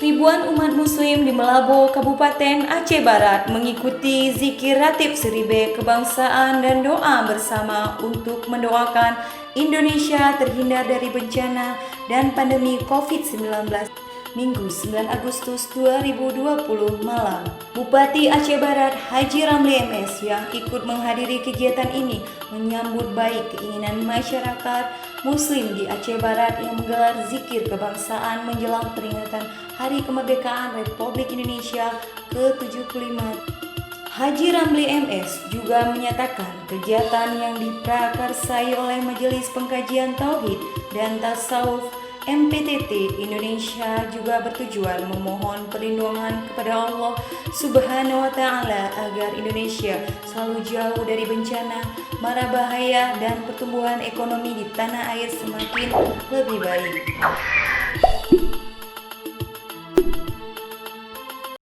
Ribuan umat muslim di Melabo, Kabupaten Aceh Barat mengikuti zikir ratib Seribe kebangsaan dan doa bersama untuk mendoakan Indonesia terhindar dari bencana dan pandemi COVID-19. Minggu 9 Agustus 2020 malam. Bupati Aceh Barat Haji Ramli MS yang ikut menghadiri kegiatan ini menyambut baik keinginan masyarakat Muslim di Aceh Barat yang menggelar zikir kebangsaan menjelang peringatan Hari Kemerdekaan Republik Indonesia ke-75. Haji Ramli MS juga menyatakan kegiatan yang diprakarsai oleh Majelis Pengkajian Tauhid dan Tasawuf MPTT Indonesia juga bertujuan memohon perlindungan kepada Allah Subhanahu wa Ta'ala agar Indonesia selalu jauh dari bencana, mara bahaya, dan pertumbuhan ekonomi di tanah air semakin lebih baik.